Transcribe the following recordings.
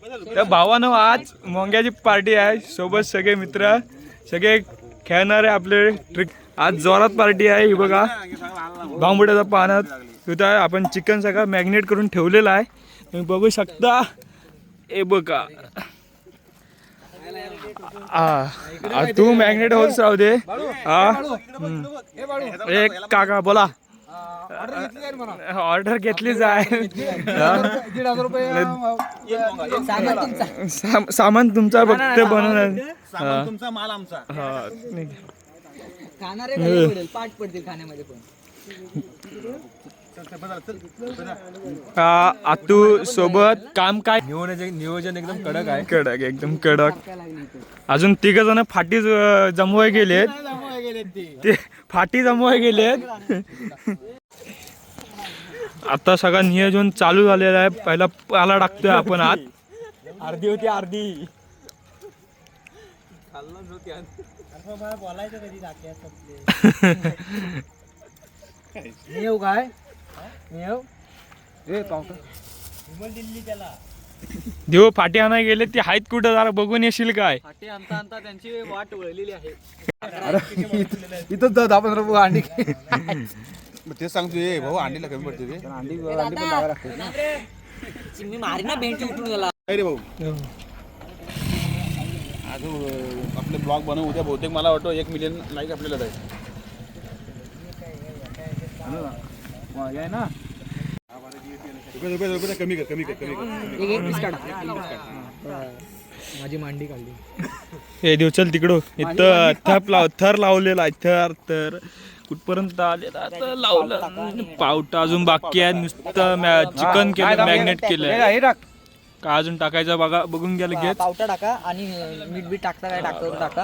तर भावानो आज मोंग्याची पार्टी आहे, सोबत सगळे मित्र सगळे खेळणारे आपले ट्रिक. आज जोरात पार्टी आहे. ही बघा बांबुड्याचा पानात तिथं आपण चिकन सगळं मॅग्नेट करून ठेवलेलं आहे, तुम्ही बघू शकता. हे बघा तू मॅग्नेट होल्स राहू दे. एक काका बोला. ऑर्डर घेतलीच आहे. सामान तुमचा फक्त बनवणार, माल आमचा. पाठ पडतील खाण्यामध्ये पण. आतू सोबत काम काय नियोजन एकदम कडक आहे. कडक एकदम कडक. अजून 3 जण फाटी जमवाय गेलेत. ते फाटी जमवाय गेलेत. आता सगळं नियोजन चालू झालेलं आहे. पहिला पाला टाकतोय आपण आत. अर्धी होती अर्धी. येऊ काय देव फाटी आणाय गेले ते आहेत कुठं, जरा बघून येशील काय? फाटी आणता आणता त्यांची वाट वळलेली आहे. इथं 10-15 अंडी. ते सांगतो भाऊ अंडीला कमी पडते ते. अंडी पण लावा लागते. मी मारी ना भेंडी उठून गेला. काय रे भाऊ, आज आपले ब्लॉग बनवू उद्या. बहुतेक मला वाटतं 1 मिलियन लाईक आपल्याला जाईल. ना कमी कर. माझी मांडी काढली. हे देव चल तिकडं. इथं थर लावलेला आहे. तर कुठपर्यंत आले आता लावलं. पावटा अजून बाकी आहे. नुसतं चिकन केलं, मॅग्नेट केलं. का अजून टाकायचं बघा, बघून गेलं घेत. पावटा टाका आणि मीठ बीठ टाकता काय टाका.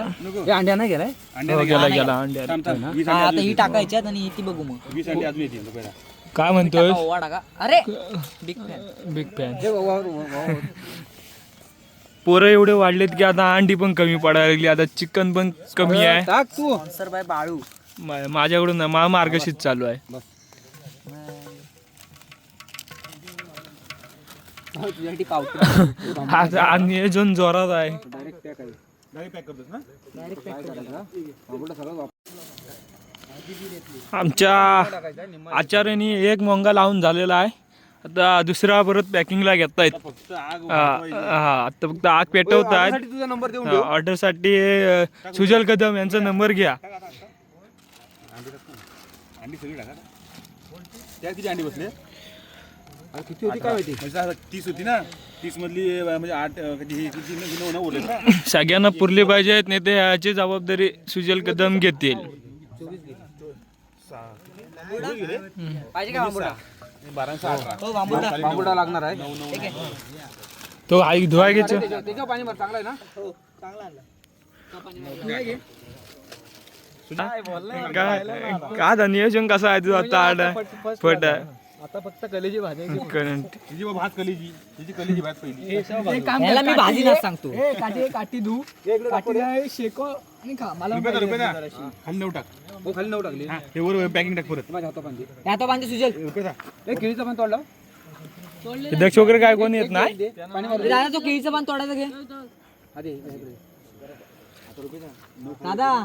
अंड्या नाही गेलाय. गेला अंड्या. आता ही टाकायच्यात आणि ती बघू मग. 20 अंडी अजून येतील. काय म्हणतोय? ओवा टाका. अरे बिग फॅन. पोरं एवढे वाढलेत की आता अंडी पण कमी पडायला लागली. आता चिकन पण कमी आहे. टाक तू सर बाय बाळू. माझ्याकडून मार्गशीट चालू आहे. तुझ्यासाठी पावटा. आता नियोजन जोरात आहे. डायरेक्ट पॅक करतोस ना. आमच्या आचार्याने एक मोंगा लावून झालेला आहे. आता दुसरा परत पॅकिंगला घेतायत. आता फक्त आग पेटवत आहेत. तुझा नंबर देऊन ऑर्डर साठी सुजल कदम यांचा नंबर घ्या. अंडी सगळी टाका. त्या किती अंडी बसले? किती होती काय माहिती? 30 होती ना. 30 मधली म्हणजे 8 बोलले. सगळ्यांना पुरली पाहिजेत, नाही तर याची जबाबदारी सुजल कदम घेतील. पाहिजे का बांबुडा? 12 लागणार आहे. तो आई धुवाय घ्यायचं. त्याच्या पाणी भर. चांगला आहे ना. हो चांगला आणला. काय नियोजन कसं आहे तुझं आता? फट आता फक्त कलेजी भाजी. तिची भात कलेजी. तिची कलेजी भात पहिली. याला मी भाजी नाही सांगतो. काठी धू. काठी शेको आणि खा. मला खाली नऊ टाक. हो खाली नऊ टाकली. हे वर पॅकिंग टाक परत. माझ्या आता बांधते सुजल. केळीचं पण तोडलं. दक्ष वगैरे काय कोणी येत नाही. दादा तो केळीचं पान तोडायचं घे. दादा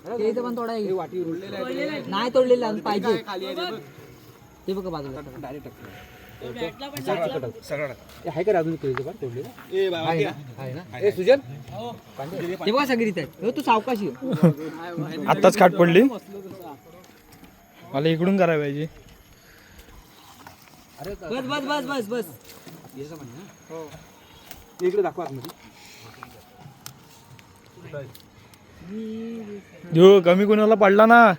केळीचं पान तोडाय. वाटी उरलेलं नाही तोडलेलं अजून पाहिजे. ते बघा बाजूला. डायरेक्ट आहे का अजून केळीचं पान तोडलेलं? ए सुजल ते बघा सगळी इथे. तू सावकाशी. आत्ताच खाट पडली. मला इकडून करायला पाहिजे. बस बस बस बस बस. इकडे दाखवा आतमध्ये. देऊ कमी कोणाला पडला ना.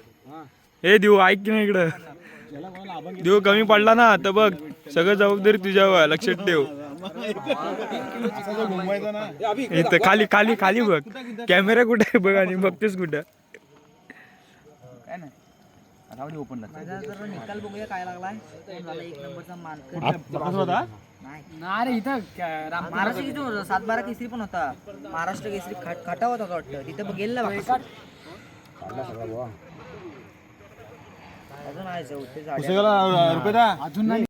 हे देऊ ऐक की नाही इकडं. देऊ कमी पडला ना तर बघ सगळं जबाबदारी तुझ्यावर. लक्षात ठेव. इथं खाली खाली खाली बघ. कॅमेरा कुठे आहे बघ आणि बघतेस कुठं. काय नाही ओपन निकाल बघूया काय लागलाय. 1 नंबरचा मानकर. अरे इथं महाराष्ट्र केसरी होता. 7-12 केसरी पण होता. महाराष्ट्र केसरी खटा होता वाटतं. तिथं गेलेला बघा. अजून आहे रुपये अजून नाही.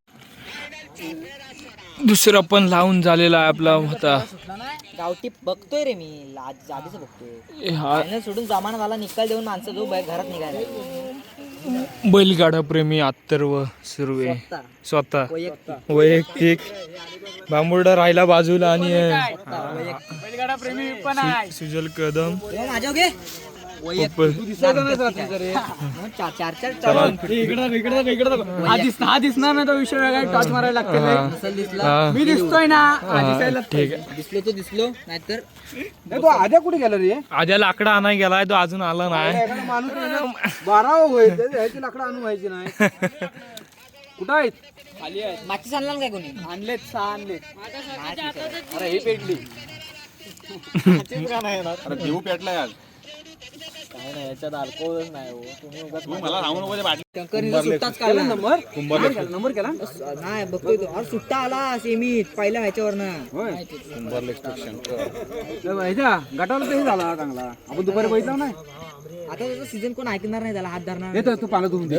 दुसरा पण लावून झालेला आहे आपला होता. गावठी बघतोय रे मी जागीच बघतोय. ए हा फायनल सोडून जमाना झाला निकाल देऊन माणसं जो घरात निघायला बैलगाडा प्रेमी अत्तर्व सुर्वे स्वतः वैयक्तिक वैयक्तिक बांबुर्डा राहिला बाजूला आणि बैलगाडा प्रेमी पण आहे. सुजल कदम माझ्या घे पप्पल. चार हा दिसणार नाही तो विषय वेगळा टॉच मारायला लागते रे. नसल दिसला हा. मी दिसतोय ना ठीक आहे. दिसलो तो दिसलो नाहीतर तो आद्या कुठे गेला रे? आद्या लाकडा आणाय गेलाय तो अजून आला नाही. माणूस 12 व्हायची लाकडं आणून व्हायची नाही. कुठं आहेत? माती आणला काय कोणी आणलेत 6 आणलेत. अरे हे पेटली. अरे देऊ पेटला यार. काय नाही याच्यात अल्कोहोलच नाही हो. तुम्ही उगाच तू मला सांगू नको ते बाटली. कंकरीचा सुट्टाच काढला नंबर केला? नाही बघतोय तो अरे सुट्टा आला सेमीत पहिल्या ह्याच्यावरनं गटाला तरी झाला चांगला. आपण दुपारी बघितला नाही. आता त्याचा सीझन कोण ऐकणार नाही त्याला हात धरणार येतो तू पाला धुवून दे.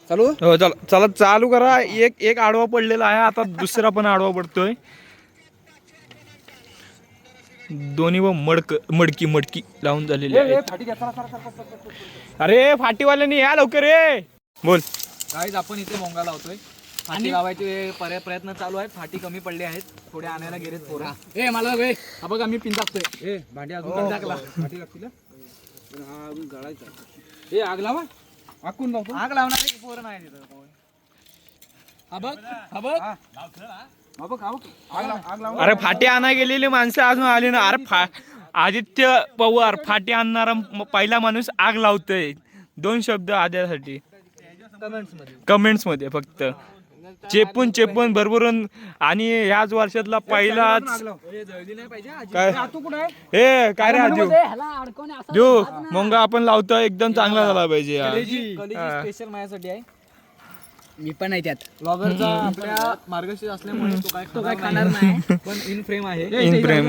चालू हो चला चला चालू करा. एक आडवा पडलेला आहे आता दुसरा पण आडवा पडतोय. दोन्ही व मडकी मडकी लावून झालेली आहे. अरे फाटीवाल्यानी या लवकर रे. बोल. गाईज आपण इथे मोंगा लावतोय. फाटी लावायचे प्रयत्न चालू आहेत. फाटी कमी पडली आहेत. थोडे आणायला गेलेत पोरं. ए मला हा बघ आम्ही पिन टाकतोय. भांडी पिन टाकला. भांडी लागतील हा अजून जळायचा. आग लावा. आग कोण लावतो? आग लावणारे पोरं नाही तिथं. हा बघ आग लावा. अरे फाटी आणाय गेलेली माणसं अजून आली ना. अरे आदित्य पवार फाटी आणणारा पहिला माणूस आग लावतोय. 2 शब्द आद्यासाठी कमेंट्स मध्ये फक्त चेपून भरभरून. आणि ह्याच वर्षातला पहिलाच काय हे काय रे आजू देऊ मग आपण लावतोय एकदम चांगला झाला पाहिजे यार. स्पेशल माझ्यासाठी आहे. मी पण नाही त्यात ब्लॉगरचा आपल्या मार्गशीर्ष असल्यामुळे तो काय खाणार नाही. पण इन फ्रेम आहे. इन प्रेम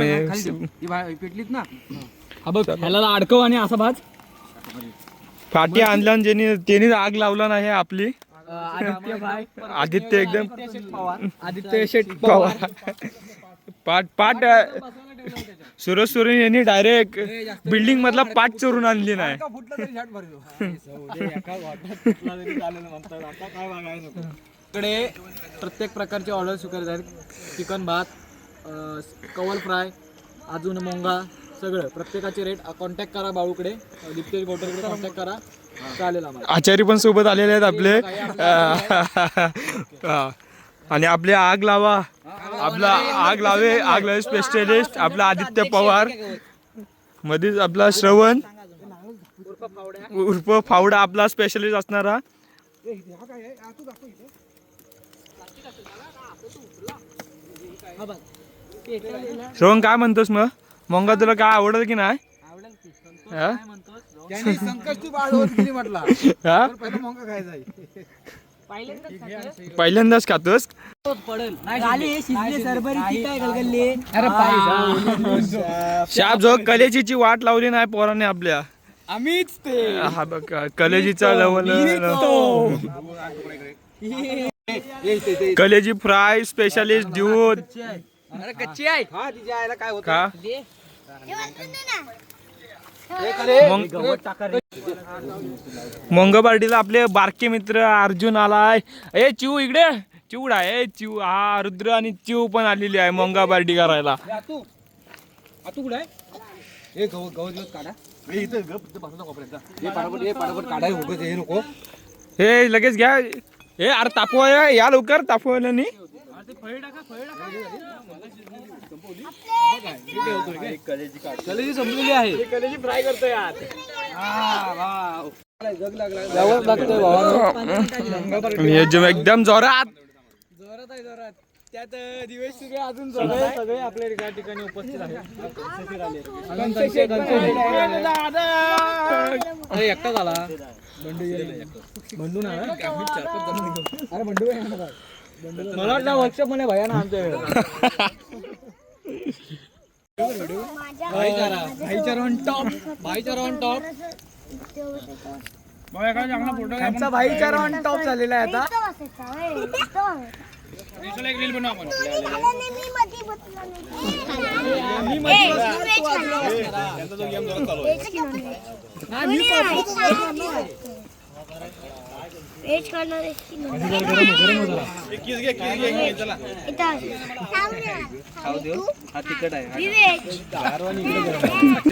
पेटलीत ना. हा बघ ह्याला अडकव आणि असा भाज. फाटी आणला आणि त्यांनी आग लावला नाही आपली. आदित्य भाई आदित्य एकदम आदित्य शेट पवार. पाट सुरज सुरेन यांनी डायरेक्ट बिल्डिंग मधला पाट चोरून आणली नाही. इकडे प्रत्येक प्रकारचे ऑर्डर स्वीकारत आहेत. चिकन भात, कवल फ्राय, अजून मोंगा सगळं. प्रत्येकाचे रेट कॉन्टॅक्ट करा बाळूकडे, दीप्तेश गोटरकडे कॉन्टॅक्ट करा. चालेल आम्हाला. आचारी पण सोबत आलेले आहेत आपले. आणि आपले आग लावा आग लावे स्पेशलिस्ट आपला आदित्य पवार. मध्येच आपला श्रवण उर्फ फावडा आपला स्पेशलिस्ट असणारा. श्रवण काय म्हणतोस मग मोंगा तुला काय आवडत की नाही? संकष्टी बाळ होत गेली म्हटला. हा? पहिला मोंगा खायचा आहे. पहिल्यांदाच खातोस? शाप जो कलेजीची वाट लावली नाही पोराने आपल्या. आम्हीच ते हा बघ कलेजीचा लेवल कलेजी फ्राय स्पेशलिस्ट दूध कच्ची आहे. हा तिच्या आईला काय होत का मंगळवारला आपले बारके मित्र अर्जुन आलाय. ए चिऊ इकडे चिवड आहे. चिऊ हा रुद्र आणि चिऊ पण आलेली आहे मंगळवारडी करायला. तू कुठे आहे? हे गवत काढा. इथं पाडापट काढाय उगत हे नको. हे लगेच घ्या. हे अरे तापवा या लवकर तापवायला नाही. कलेजी संपलेली आहे. कलेजी फ्राय करतोय यार. एकदम जोरात त्यात दिवस सूर्य अजून सगळे आपल्या एका ठिकाणी उपस्थित आहेत. एकटा झाला बंडू ना. अरे बंडू मला वाटलं वर्कशॉप म्हणे भया ना आमच्या भाईचारा ऑन टॉप. त्यांचा भाईचारा ऑन टॉप झालेला आहे आता. व्हेज खाणार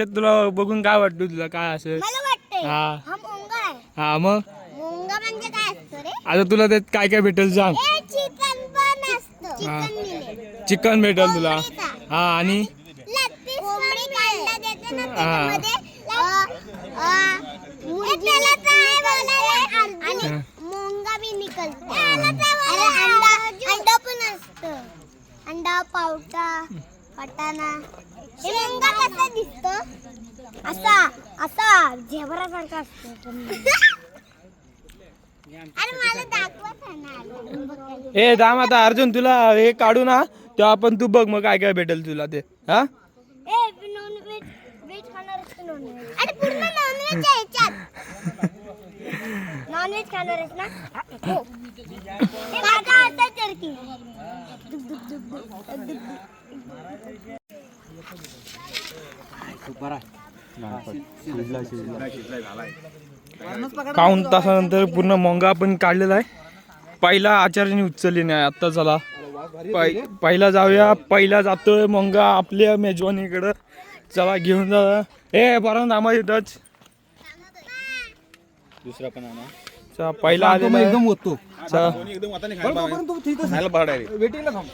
तुला बघून काय वाटतं तुला काय असेल? मला वाटतंय हा हा मोंगा आहे. हा मग मोंगा म्हणजे काय असतं रे? आता तुला त्यात काय काय भेटेल सांग. चिकन पण असतं. चिकन मिळेल. चिकन भेटेल तुला. हा आणि कोंबडी काढला देते ना त्याच्यामध्ये त्याला काय बोलायला आणि मोंगा भी निकलतो. अंडा पण असतं. अंडा पावटा वाटाणा. हे मोंगा कसा दिसतो? असा झेब्रासारखा असतो. अरे मला दाखवत ना. ए दाम आता अर्जुन तुला हे काढू ना तेव्हा आपण तू बघ मग काय काय भेटेल तुला ते. हा व्हेज खाणार असतं नॉनव्हेज. अरे पूर्ण नॉनव्हेज आहे ह्याच्यात. नॉनव्हेज खाणार आहेस ना? हो. हे माझा आता चरकी. पाऊण तासानंतर पूर्ण मोंगा आपण काढलेला आहे. पहिला आचार्याने उचलली नाही आता. चला पहिला जाऊया. पहिला जातोय मोंगा आपल्या मेजवानीकडं. चला घेऊन जा. ए परत आम्हा येतच दुसरा पण आणा. चला पहिला आलेला आहे. एकदम ओततो. चला एकदम वाताने खायला बाहेर डायरेक्ट. वेटिंगला थांब.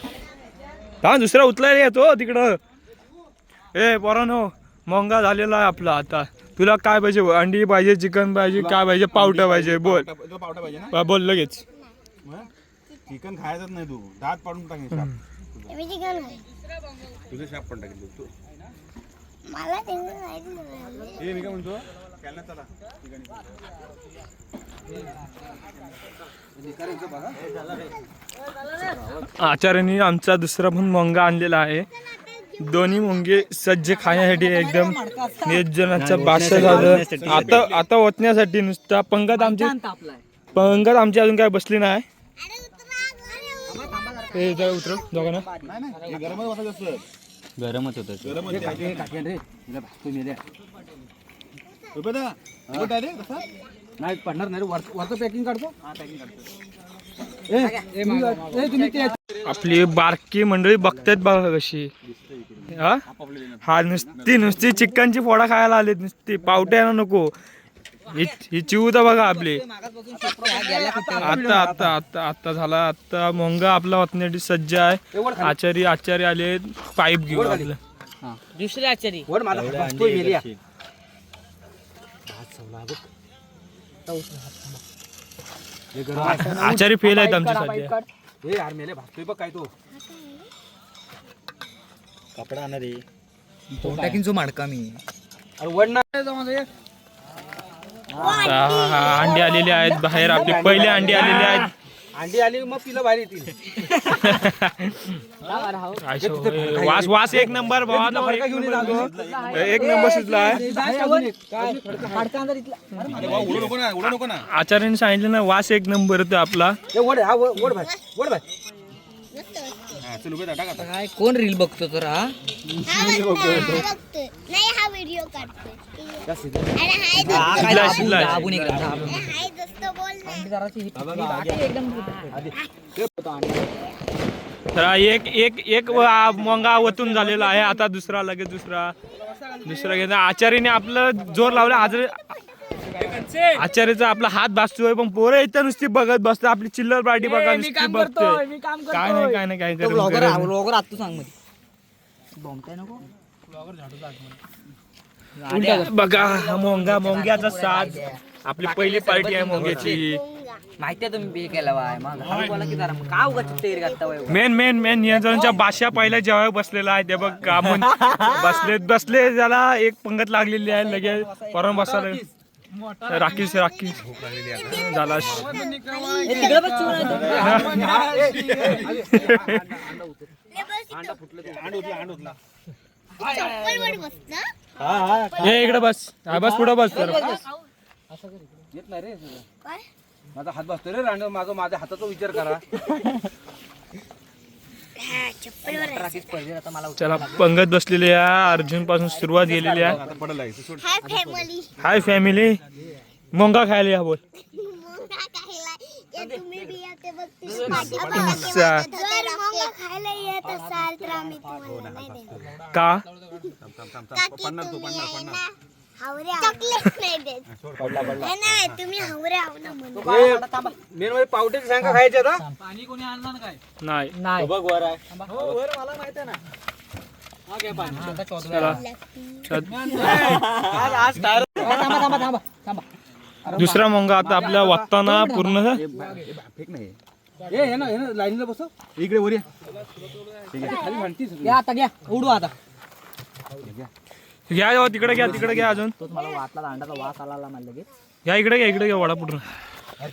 हा दुसरा उचलायला येतो तिकडं. ए पोरांनो मोंगा झालेला आहे आपला. आता तुला काय पाहिजे? अंडी पाहिजे, चिकन पाहिजे, काय पाहिजे? पावटा पाहिजे? बोल तुला पावटा पाहिजे ना? बोल लगेच. चिकन खायचंच नाही तू. दात पाडून टाकेल शाप. मी चिकन खाईन. तुझं शाप पण टाकेल तू. मला तेवढं माहिती नाही. हे मी काय म्हणतो केलं चला आचार्याने आमचा दुसरा पण मोंगा आणलेला आहे. दोन्ही मोंगे सज्ज खाण्यासाठी एकदम निर्जनाचा बादशाह झालं. आता ओतण्यासाठी नुसता पंगत आमची अजून काय बसली नाही. ए जरा उतर दोघांना. नाही गरमच वाटत असतं. गरमच होतं नाही पडणार नाही. वरचं पॅकिंग काढतो. आपली बारकी मंडळी बघतात बघा कशी. हा नुसती चिकनची फोडा खायला आलेत. नुसती पावट्याला नको. ही चिवू तर बघा आपली. आता झाला. आता मोंगा आपला वाचण्यासाठी सज्ज आहे. आचार्य आले पाईप घेऊन आपलं. दुसरे आचारी वर मला बसतोय मेल्या. आचार्य फेल आहेत आमचे सध्या. हे यार मेले भासतोय बघ काय तो. कपडा आणा रे. टाकीन जो माडका मी. अरे वड नाही. अंडी आलेली आहेत बाहेर. आपली पहिले अंडी आलेली आहेत. अंडी आली मग पिलं बाहेर येतील. वास एक नंबर भावाला. एक नंबर शिजला आहे. उडू नको ना. आचार्याने सांगितलं ना वास एक नंबर होता आपला. वड हा वड भाई वड भाई. चल उभे टाक आता. काय कोण रील बघतो तर हा बघतोय. नाही हा व्हिडिओ काढतोय. शिजला. दाबून एकदम हाय जसं बोल ना. तर एक मोंगा वतून झालेला आहे. आता दुसरा लगेच दुसरा घेणं. आचार्याने आपलं जोर लावला. आचार्याचा आपला हात भासतोय पण पोरं इथं नुसती बघत बसतो. आपली चिल्लर पार्टी बघा नुसती बघतोय. काय नाही ब्लॉगर आत तू सांग मध्ये बॉम्बताय नको. बघा मोंग्याचा साज. आपली पहिली पार्टी आहे मोंग्याची. माहिती आहे तुम्ही पे केला वाय मग हळू बोला की जरा का उगाच तयारी करता वय. मेन नियंत्रणच्या बादशाह पहिल्या जेव्हा बसलेला आहे ते बघ. का बसले त्याला एक पंगत लागलेली आहे. लगेच परम बसायला राखीस झाला. चप्पल वर बसलं. हे इकडे बस. बस पुढं बस. येत नाही रे सगळं. काय माझा हात बसतो रे रांडव माझ्या हाताचा विचार करा. हा, चप्पलवर राकेश पडले आता मला चला पंगत बसलेली आहे. अर्जुन पासून सुरुवात गेलेली आहे. आता पडला आहे सोड. Hi family hi family. मोंगा खायला या बोल. मोंगा खायला या तुम्ही बी या ते बघतील चा. जर मोंगा खायला येत असाल तर आम्ही तुम्हाला नाही देणार का काकी तुम्ही आहे ना हावरे चॉकलेट नाही देत हे नाही तुम्ही हावरे आहो ना म्हणून मेन म्हणजे पावट्याची सांगा खायचे आता. पाणी कोणी आणलं ना काय नाही. नाही बघ वर आहे. हो वर मला माहित आहे ना. हा घ्या पाणी. चला थांबा थांबा थांबा थांबा दुसरा मोंगा आता आपल्या वागताना पूर्ण फेक नाही हे ना लाईनीला बसव इकडे वर ये. ठीक आहे खाली म्हणतीस घ्या आता घ्या उडू आता घ्या जाऊ तिकडे घ्या अजून तोच मला वाटला दांडाचा वास आला मला लगेच घ्या इकडे घ्या वडा पूर्ण.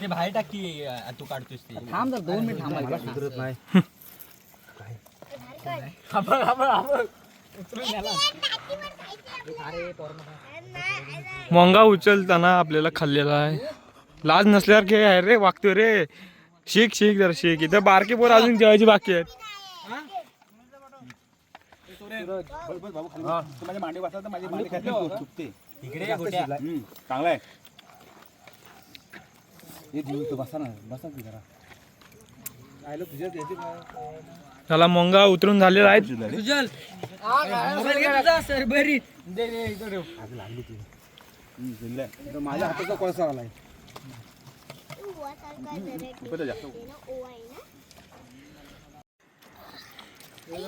ते बाहेर टाकी तू काढतोस ते. थांब जर 2 मिनिट थांबायला उतरत नाही. मोंगा उचलताना आपल्याला खाल्लेला आहे. लाज नसल्यावर काय आहे रे वागतोय रे. शिक जरा शिक. इथं बारके पोर अजून जेवायची बाकी आहेत. माझ्या मांडी बसला तर माझी मांडी खाली चुकते. इकडे जास्त गोट्या. शिजला. चांगला आहे. हे जीव इथं बसा ना बसा की जरा. आयलो तुझ्या याची त्याला मोंगा उतरून झालेला आहे. सुजल सरबरी माझ्या हाताचा कोळसा आलाय.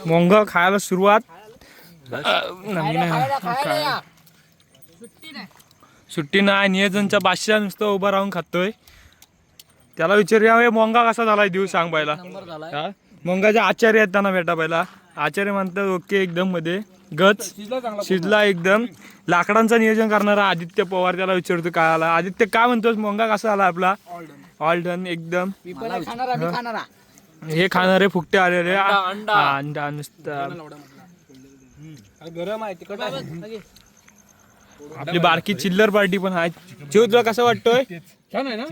मोंगा खायला सुरुवात. सुट्टी नाही. नियोजनच्या बादशाह नुसतं उभं राहून खातोय. त्याला विचारूया मोंगा कसा झालाय देऊ सांग पहिला. हा? मोंगाचे आचार्य आहेत त्यांना भेटा पहिला. आचार्य म्हणतात ओके एकदम मध्ये गच शिजला एकदम. लाकडांचं नियोजन करणारा आदित्य पवार त्याला विचारतो काय आला. आदित्य काय म्हणतोस मोंगा कसा आला आपला. ऑल डन एकदम. हे खाणारे फुकटे आलेले अंडा नुसतं. गरम आहे तिकट आहे. आपली बारकी चिल्लर पार्टी पण आहे. चिव तुला कसं वाटतोय. छान आहे ना.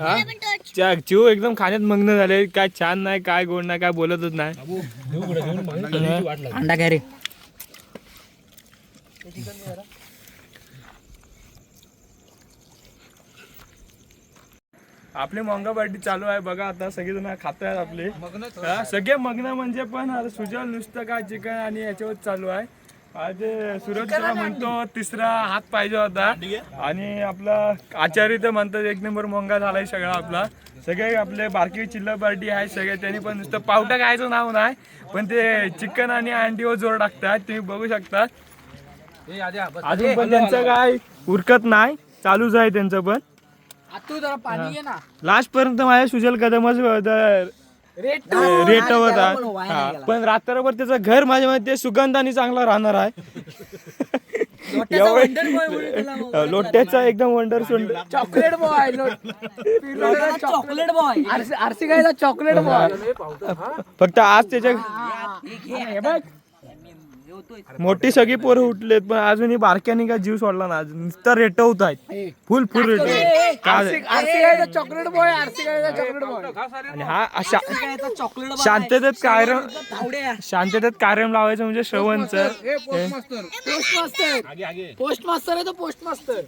हा? चिव एकदम खाण्यात मग्न झाले. काय छान नाही काय गोड नाही काय बोलतच नाही. अंडा घ्या रे आपली मोंगा पार्टी चालू आहे बघा. आता सगळेजण खात आहेत आपले. हा, सगळे मग्न म्हणजे पण आता सुजल नुसतं काय चिकन आणि याच्यावर चालू आहे. आज सूरज म्हणतो तिसरा हात पाहिजे होता. आणि आपला आचार्य तर म्हणतात 1 नंबर मोंगा झालाय सगळा आपला. सगळे आपले बारकी चिल्लर पार्टी आहे सगळे. त्यांनी पण नुसतं पावटा खायचं नाव नाही पण ते चिकन आणि अंडीवर जोर टाकतात. तुम्ही बघू शकता. अजून पण त्यांचं काय उरकत नाही. चालूच आहे त्यांचं पण. तू जरा पाणी घे ना लास्ट पर्यंत माझ्या सुजल कदमच रेट होता. हा, पण रात्रभर त्याचं घर माझ्या मध्ये सुगंधाने चांगला राहणार आहे. लोट्याचा एकदम wonder chocolate boy chocolate boy RC गायचा चॉकलेट बॉय फक्त आज त्याच्या मोठी सगळी पोरं उठलेत पण अजूनही बारक्याने काय जीव सोडला ना. नुसतं रेटवत आहेत. फुल रेट. चॉकलेट बॉय आरसी गायचा चॉकलेट बॉय आणि हा चॉकलेट शांततेत कायम लावायचं म्हणजे श्रवणचं. पोस्ट मास्टर आहे तो पोस्ट मास्टर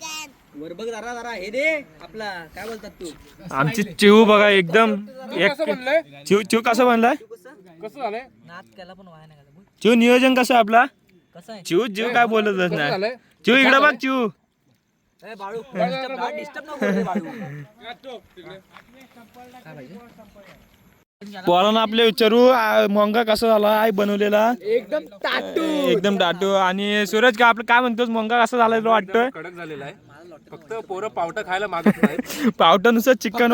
वर बघ जरा जरा हे दे आपला काय बोलतात तू. आमची चिव बघा एकदम एक चिव कसं बनलाय. कसं झालंय. नाच केला पण व्हाय नाही चिव नियोजन कसं आपला. कसं आहे चिव काय बोलतच नाही. चिव इकडे बघ चिव. बाळू डिस्टर्ब नको करू रे बाळू. पोरांना आपले विचारू मोंगा कसा झाला आहे बनवलेला. एकदम टाटू. आणि सूरज का आपलं काय म्हणतोस मोंगा कसा झाला तुला वाटतोय. कडक झालेला आहे. फक्त पोरं पावटा खायला मागत नाही. पावटा नुसतं चिकन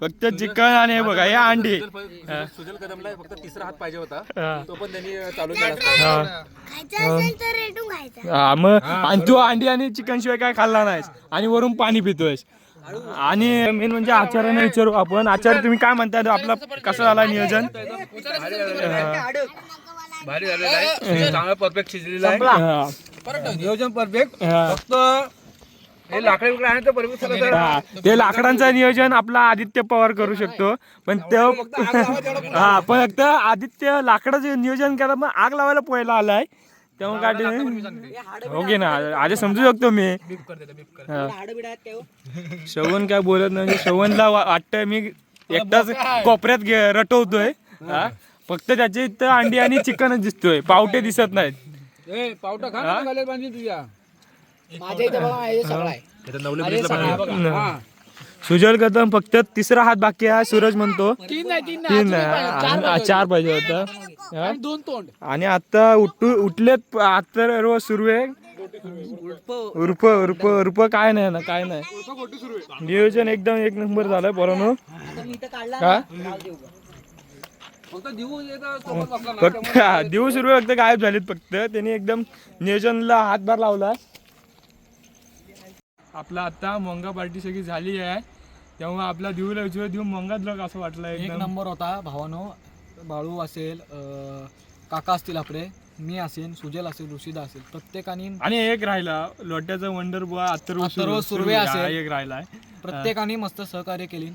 फक्त चिकन आणि हे बघा हे अंडी. सुजल कदमला फक्त तिसरा हात पाहिजे होता. हा. तो पण त्यांनी चालू केला. खायचं असेल तर रेटून खायचं. हा, मग आणि तू अंडी आणि चिकन शिवाय काय खाल्ला नाहीस आणि वरून पाणी पितोयस. आणि मेन म्हणजे आचार्याने विचारू आपण. आचार्य तुम्ही काय म्हणताय आपला कसं झाला नियोजन. भारी झालेला आहे. चांगला परफेक्ट शिजलेला आहे. हा. नियोजन परफेक्ट. हा. फक्त हा, ते लाकडांचं नियोजन आपला आदित्य पवार करू शकतो, पण तो हा पण फक्त आदित्य लाकडाचं नियोजन करा, मग आग लावायला पहिला आलाय तेव्हा काय ओके ना, आधी समजू शकतो मी. हा. श्रवण काय बोलत नाही, श्रवणला वाटतंय मी एकटाच कोपऱ्यात रटवतोय. हा, फक्त त्याचे इथं अंडी आणि चिकनच दिसतोय, पावटे दिसत नाहीत. माझ्या इथे बघा हे सगळं आहे. सुजल कदम फक्त तिसरा हात बाकी आहे, सूरज म्हणतो तीन नाही, 4 पाहिजे होता. हा? 2 तोंड आणि आता उठलेत आता रोज सुरू आहे. उर्फ उर्फ उर्फ काय नाही ना, काय नाही. नियोजन एकदम 1 नंबर झालंय पोरांनो. का फक्त दिवस सुरू फक्त गायब झालेत, फक्त त्यांनी एकदम नियोजनला हातभार लावला. आपला आता मोंगा पार्टी सगळी झाली आहे, तेव्हा आपला दिवला विचार देऊ मोंगा ब्लॉग असं वाटलं. 1 एकदम नंबर होता भावानो. बाळू असेल, काका असतील आपले, मी असेल, सुजल असेल, ऋषिदा असेल, प्रत्येकाने आणि एक राहिला लोट्याचा वंडर बुवा अथर्व सुर्वे असेल. एक राहिलाय. प्रत्येकाने मस्त सहकार्य केली.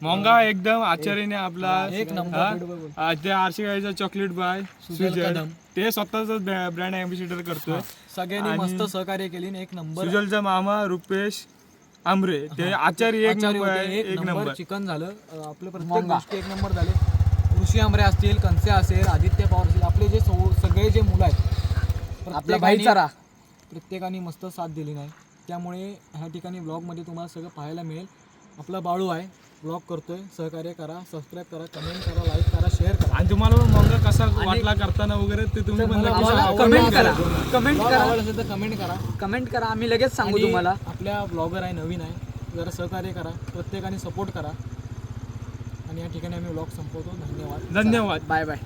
मोंगा एकदम आचार्याने आपला 1 नंबर. ते आरसीआयचा चॉकलेट बाय सुजल सुजल, कदम. ते स्वतःच ब्रँड अँबॅसिडर करतोय. सगळ्यांनी आणि मस्त सहकार्य केली. 1 नंबर. सुजलचा मामा रुपेश आमरे, ते आचार्य 1 आचार्य नंबर होते, आहे, 1 एक नंबर नंबर. चिकन झालं. आपले प्रत्येक गोष्टी 1 नंबर झाले. ऋषी आमरे असतील, कंसे असेल, आदित्य पवार असतील, आपले जे सगळे जे मुलं आहेत, आपला भाईचारा, प्रत्येकाने मस्त साथ दिली नाही. त्यामुळे ह्या ठिकाणी ब्लॉगमध्ये तुम्हाला सगळं पाहायला मिळेल. आपला बाळू आहे, ब्लॉग करतोय. सहकार्य करा, सबस्क्राईब करा, कमेंट करा, लाईक करा, शेअर करा. आणि तुम्हाला मोंगा कसा वाटला करताना वगैरे ते तुम्ही पण नक्की आम्हाला सांगा. कमेंट करा. कमेंट Vlog करा, आवडला असेल तर कमेंट करा. कमेंट करा, आम्ही लगेच सांगू आणि तुम्हाला. आपल्या ब्लॉगर आहे, नवीन आहे, जरा सहकार्य करा, प्रत्येकाने सपोर्ट करा. आणि या ठिकाणी आम्ही ब्लॉग संपवतो. धन्यवाद. धन्यवाद. Bye bye.